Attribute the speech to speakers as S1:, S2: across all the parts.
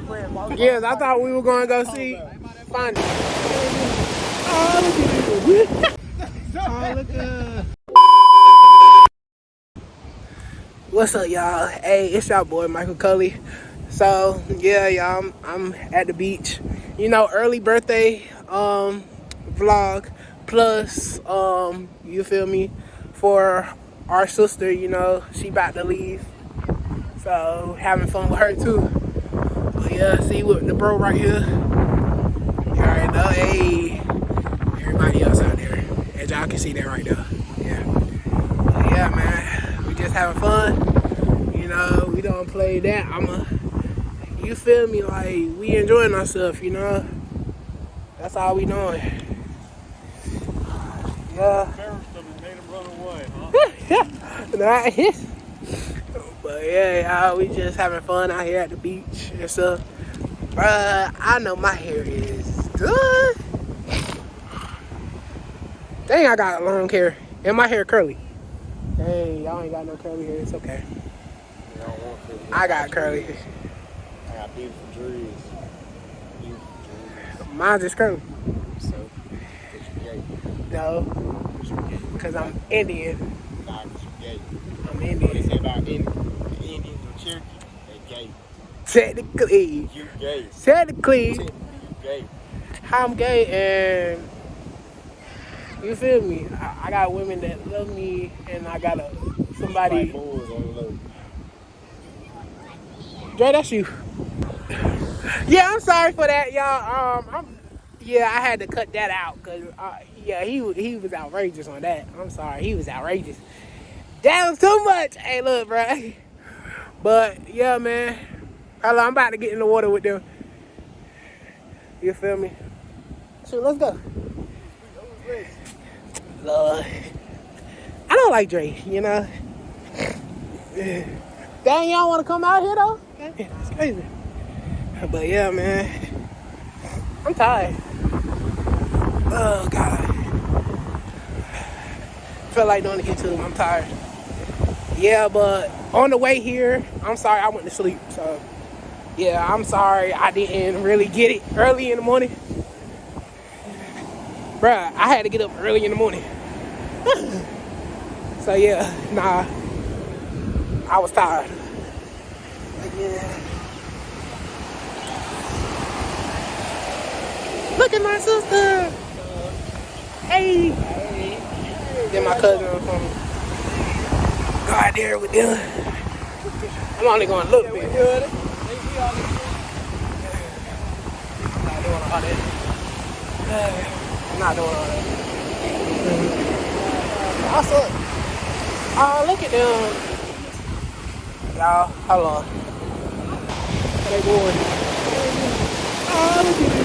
S1: Yes, I thought we were going to go see Finding. What's up, y'all? Hey, it's y'all boy Michael Cully. So yeah, y'all, I'm at the beach. You know, early birthday vlog plus you feel me, for our sister. You know, she about to leave, so having fun with her too. But yeah, see with the bro right here. You already know, hey, everybody else out there, as y'all can see that right there. Yeah, but yeah, man, we just having fun. You know, we don't play that. You feel me? Like, we enjoying ourselves, you know? That's all we doing. Yeah.
S2: Made him run away,
S1: huh? But yeah, y'all, we just having fun out here at the beach and stuff. Bruh, I know my hair is good. Dang, I got long hair. And my hair curly. Hey, y'all ain't got no curly hair. It's okay. I got curly hair.
S2: I got beautiful dreads.
S1: Mine's just curly.
S2: So, it's gay.
S1: No, because I'm Indian.
S2: Nah, it's gay.
S1: I'm
S2: What they
S1: Indian.
S2: say about Indians and Cherokee, they gay.
S1: Technically,
S2: You gay.
S1: technically,
S2: You gay.
S1: I'm gay, and you feel me? I got women that love me, and I got somebody.
S2: Like boys on the low.
S1: Dre, that's you. Yeah, I'm sorry for that, y'all. Yeah, I had to cut that out because yeah, he was outrageous on that. I'm sorry, he was outrageous. That was too much. Hey, look, bro. But yeah, man. Hello, I'm about to get in the water with them. You feel me? So let's go. Lord. I don't like Dre, you know. Dang, y'all want to come out here though? That's crazy. But yeah, man. I'm tired. Oh God. Feel like doing the YouTube. I'm tired. Yeah, but on the way here, I'm sorry I went to sleep. So yeah, I'm sorry I didn't really get it early in the morning. Bruh, I had to get up early in the morning. So yeah, nah. I was tired. Yeah. Look at my sister. Hey. Then my cousin from go out there with them. I'm only going a little bit. I'm not doing all that. I'm not doing all that. What's up? Oh, look at them. Y'all, hold on. How they going? Oh, look at them.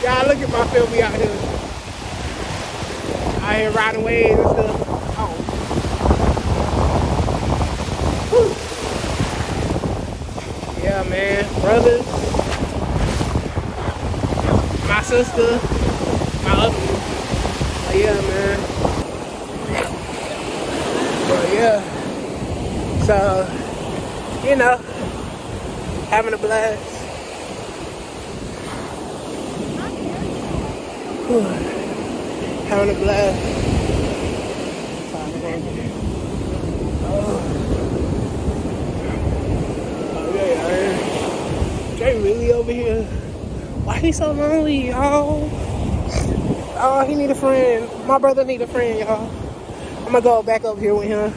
S1: Y'all, look at my family out here. Out here riding waves and stuff. Oh. Whew. Yeah, man. Brothers. My sister. My other one. But yeah, man. But yeah. So, you know, having a blast. Having a blast. Oh yeah. Jay really over here. Why he so lonely, y'all? Oh, he need a friend. My brother need a friend, y'all. I'm gonna go back up here with him.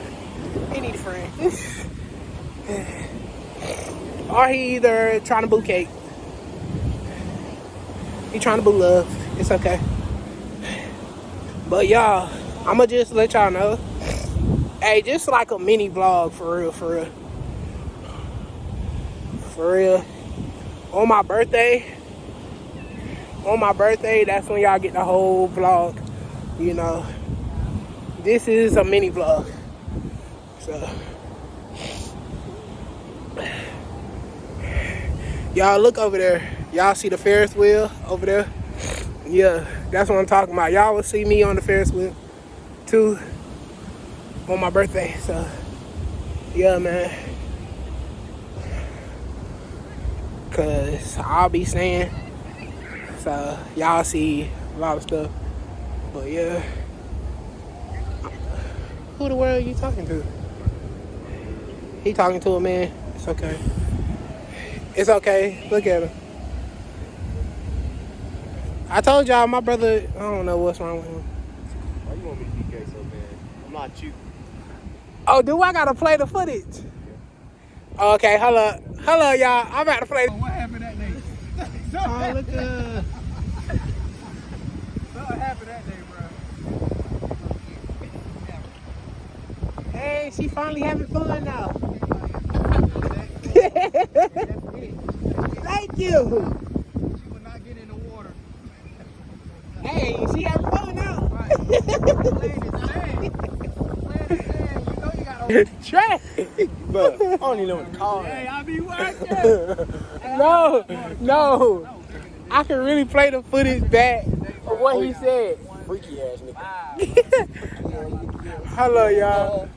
S1: He need a friend. Or he either trying to boo cake. He trying to boo love. It's okay. But y'all, I'ma just let y'all know. Hey, just like a mini vlog for real. For real. On my birthday, that's when y'all get the whole vlog. You know. This is a mini vlog. So y'all look over there. Y'all see the Ferris wheel over there? Yeah, that's what I'm talking about. Y'all will see me on the Ferris wheel too on my birthday. So yeah, man. cause I'll be staying. So y'all see a lot of stuff. But yeah. Who the world are you talking to? He talking to a man. It's okay. It's okay. Look at him. I told y'all my brother, I don't know what's wrong with him.
S2: Why you want me to be gay so bad? I'm not you.
S1: Oh, do I gotta play the footage? Okay, hello, y'all. I'm about to play.
S3: What happened that day?
S1: Oh, look at.
S3: What happened that day, bro?
S1: Hey, she finally having fun now. Thank you.
S3: She would not get in the water.
S1: Hey, she having fun now.
S3: Right. Playing the sand. Playing the sand. You know you gotta.
S1: Trey.
S2: Bro, I don't even know what to call
S3: Hey,
S2: it.
S3: I be working.
S1: No. I can really play the footage back of what he said.
S2: Freaky ass nigga.
S1: Hello, y'all.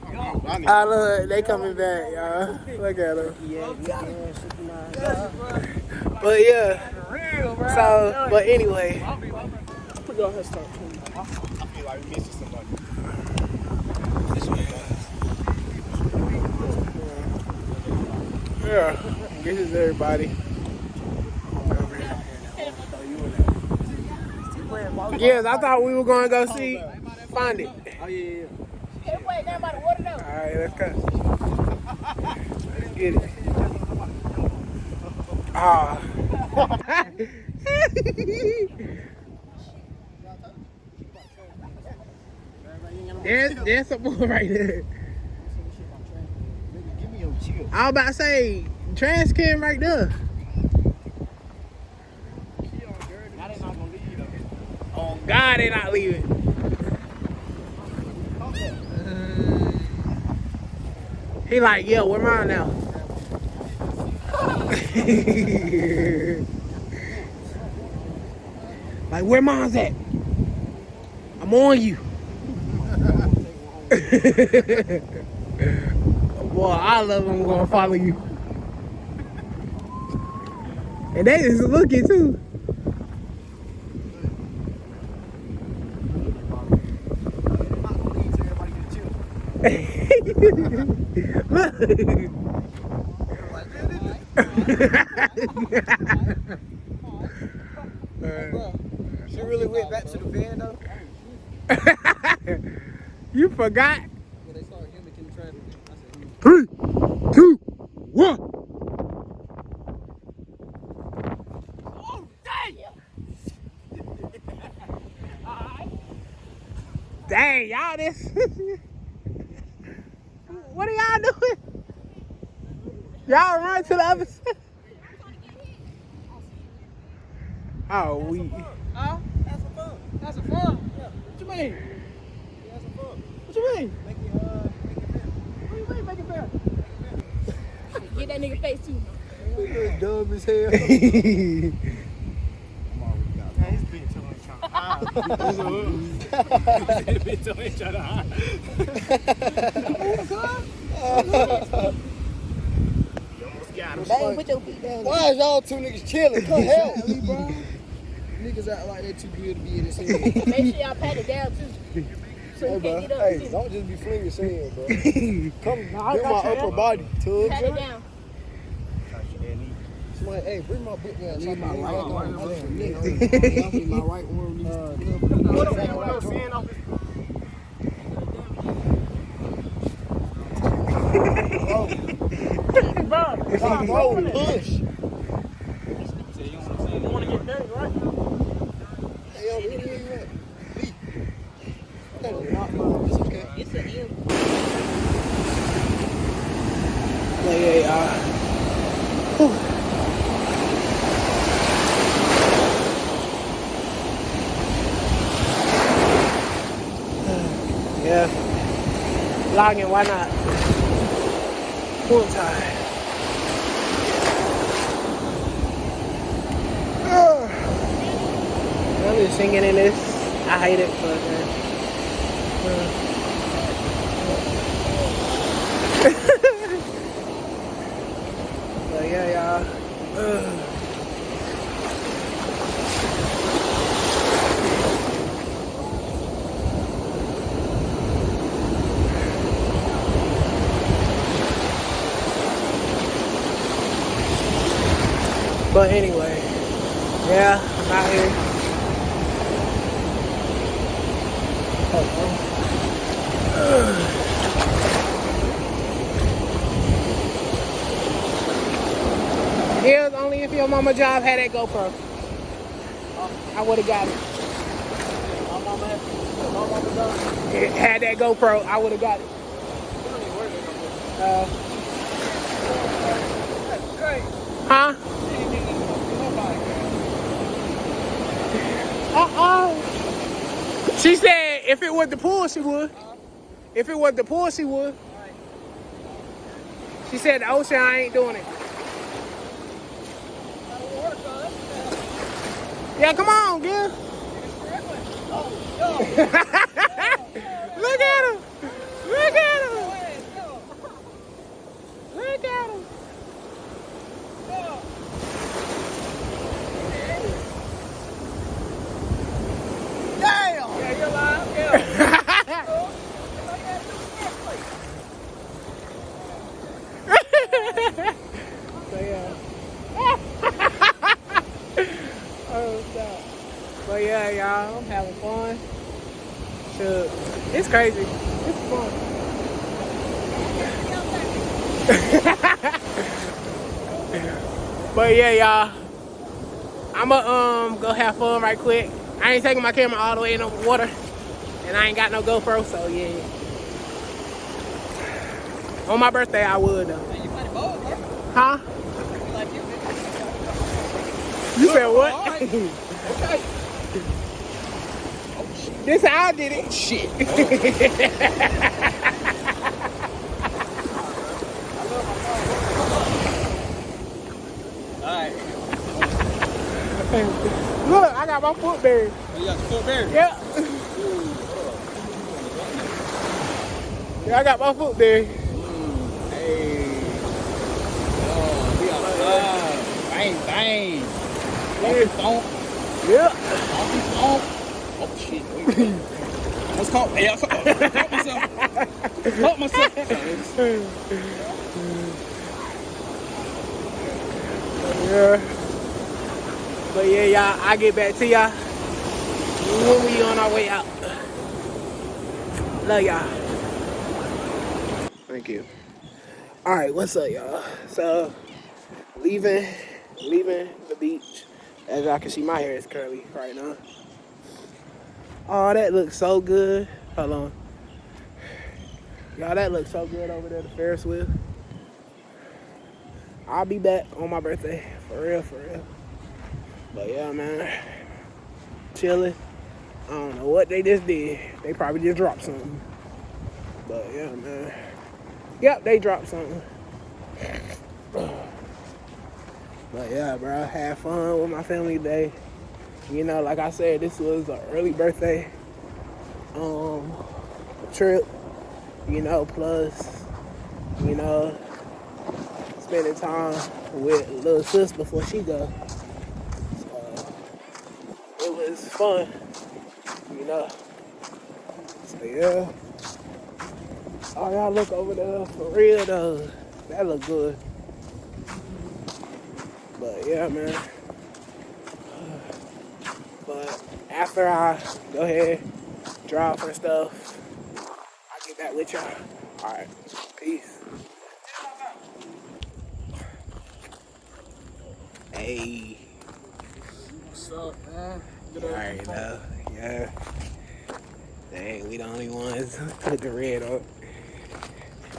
S1: I look, they coming back, y'all. Look at them. But yeah. So, but anyway.
S2: I feel like we missing somebody.
S1: Yeah. This is everybody. Yes, I thought we were going to go see Find It.
S2: Oh, yeah.
S1: Alright, let's go. Let's get it. Ah. There's some more right there.
S2: Give me your chill.
S1: I was about to say, trash can right there.
S2: Now they not gonna leave though.
S1: Oh God, they not leaving. He like, yeah, where mine now? Like, where mine's at? I'm on you. Boy, I love them gonna follow you. And they just looking too. Look.
S2: She really went back to the van though?
S1: You forgot?
S3: When they started mimicking the traffic, I said,
S1: 3, 2, 1.
S3: oh, dang!
S1: Dang, y'all this. What are y'all doing? Y'all run to the other side. Oh, we.
S3: Huh? That's some fun. That's some fun? Yeah. What you mean? That's some fun. What you mean? Make it fair. What do you mean make it fair?
S4: Get that nigga face too.
S2: You're dumb as hell.
S3: Man, he's been telling trying to hide. He's been telling trying to hide.
S4: Bang, put your feet down.
S2: Why is y'all two niggas chilling? Come help.
S3: Bro. Niggas act like they too good to be in this head.
S4: Make sure y'all pat it down too. So you can't get up.
S2: Hey,
S4: too.
S2: don't just be flinging sand, bro. Come get my
S3: got your
S2: upper body, too.
S4: Pat it down.
S2: Somebody, hey, bring my book down.
S3: Leave my right arm.
S2: My right arm needs
S3: Put him in with no sand off his.
S2: Bro, push.
S3: You want to get dirty, right?
S2: Hey, yo, where you at? Lee. It's okay.
S4: It's an M.
S1: Yeah, y'all. Whew. Yeah. Logging, why not? Full time. I'm just singing in this. I hate it, but but yeah, y'all. But anyway, yeah, I'm out here. Here's only if your mama job had that GoPro. I would have got it.
S3: My mama done.
S1: It had that GoPro, I would have got it.
S3: You don't even worry about
S1: Uh,
S3: that. That's great.
S1: huh?
S3: She ain't making nobody.
S1: She said if it was the pool, she would. If it was the pool, she would. She said the ocean, I ain't doing it. Yeah, come on, girl. Look at him. Look at him. Look at him.
S3: Damn! Yeah, you're alive. Yeah.
S1: So yeah. Oh no. But yeah, y'all, I'm having fun. Sure. It's crazy. It's fun. But yeah, y'all. I'ma go have fun right quick. I ain't taking my camera all the way in the water. And I ain't got no GoPro, so yeah. On my birthday I would though.
S3: You play the ball, bro.
S1: Huh?
S3: You like you,
S1: You said what?
S3: all right. Okay.
S1: This how I did it.
S3: Shit. Alright.
S1: Look, I got my foot buried.
S3: Oh, you got the foot buried?
S1: Yeah. Yeah, I got my foot buried.
S3: Hey. Oh, we outside. Bang, bang.
S1: Yeah.
S3: Stomp.
S1: Yeah.
S3: Stomp. Oh, shit. What's called? Hey, I caught myself. Caught myself.
S1: Yeah. But yeah, y'all, I get back to y'all when we on our way out. Love y'all. Thank you. All right, what's up, y'all? So, leaving the beach. As y'all can see, my hair is curly right now. Oh, that looks so good. Hold on. Y'all, that looks so good over there, the Ferris wheel. I'll be back on my birthday. For real, for real. But yeah, man. Chilling. I don't know what they just did. They probably just dropped something. But yeah, man. Yep, they dropped something. But yeah, bro, I had fun with my family today. You know, like I said, this was an early birthday trip. You know, plus, you know, spending time with little sis before she go. So, it was fun, you know. So yeah. Oh, y'all look over there for real though. That look good. But yeah, man. But after I go ahead, drop her stuff, I'll get back with y'all. Alright. Peace. Hey.
S3: What's up, man?
S1: Alright, though. Yeah. Dang, we the only ones with the red on.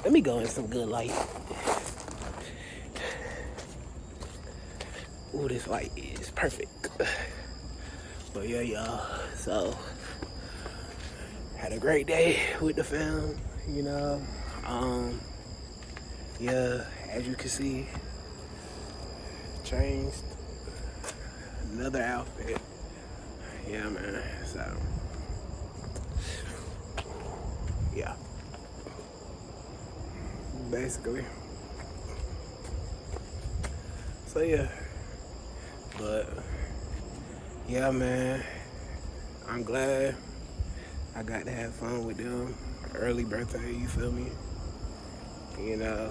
S1: Let me go in some good light. Ooh, this light is perfect. But yeah, y'all. So, had a great day with the fam, you know. Yeah, as you can see, changed another outfit. Yeah, man. So, yeah. Basically. So yeah. But yeah, man, I'm glad I got to have fun with them. Early birthday, you feel me? You know,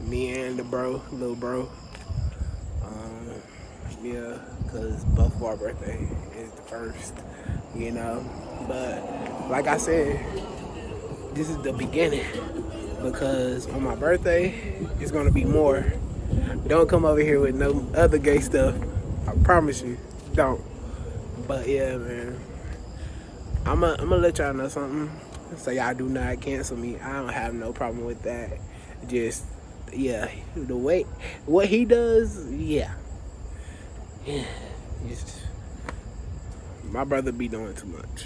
S1: me and the little bro. Yeah, because both of our birthday is the first, you know. But like I said, this is the beginning because on my birthday, it's going to be more. Don't come over here with no other gay stuff. I promise you, don't. But yeah, man, I'm gonna let y'all know something. So y'all do not cancel me. I don't have no problem with that. Just, yeah, the way, what he does, yeah. Just, my brother be doing too much.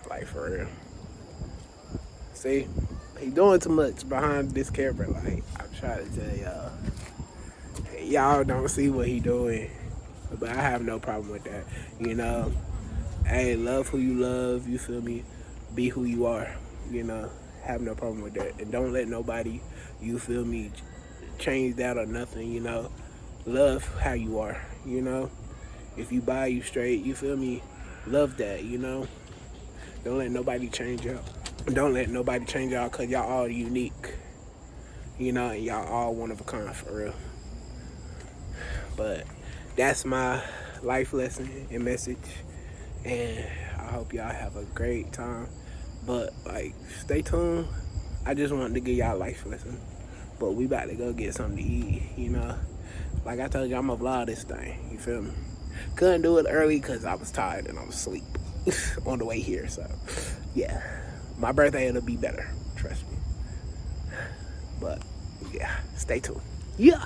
S1: Like, for real. See, he doing too much behind this camera. Like, I'm trying to tell y'all. Y'all don't see what he doing. But I have no problem with that. You know, hey, love who you love, you feel me? Be who you are, you know? Have no problem with that. And don't let nobody, you feel me, change that or nothing, you know? Love how you are, you know? If you bi, you straight, you feel me? Love that, you know? Don't let nobody change y'all. Don't let nobody change y'all because y'all all unique. You know, and y'all all one of a kind, for real. But that's my life lesson and message. And I hope y'all have a great time. But, like, stay tuned. I just wanted to give y'all a life lesson. But we about to go get something to eat, you know? Like I told you, I'm going to vlog this thing, you feel me? Couldn't do it early because I was tired and I was asleep on the way here. So, yeah. My birthday, it'll be better. Trust me. But, yeah. Stay tuned. Yeah.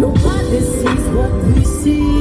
S5: Nobody sees what we see.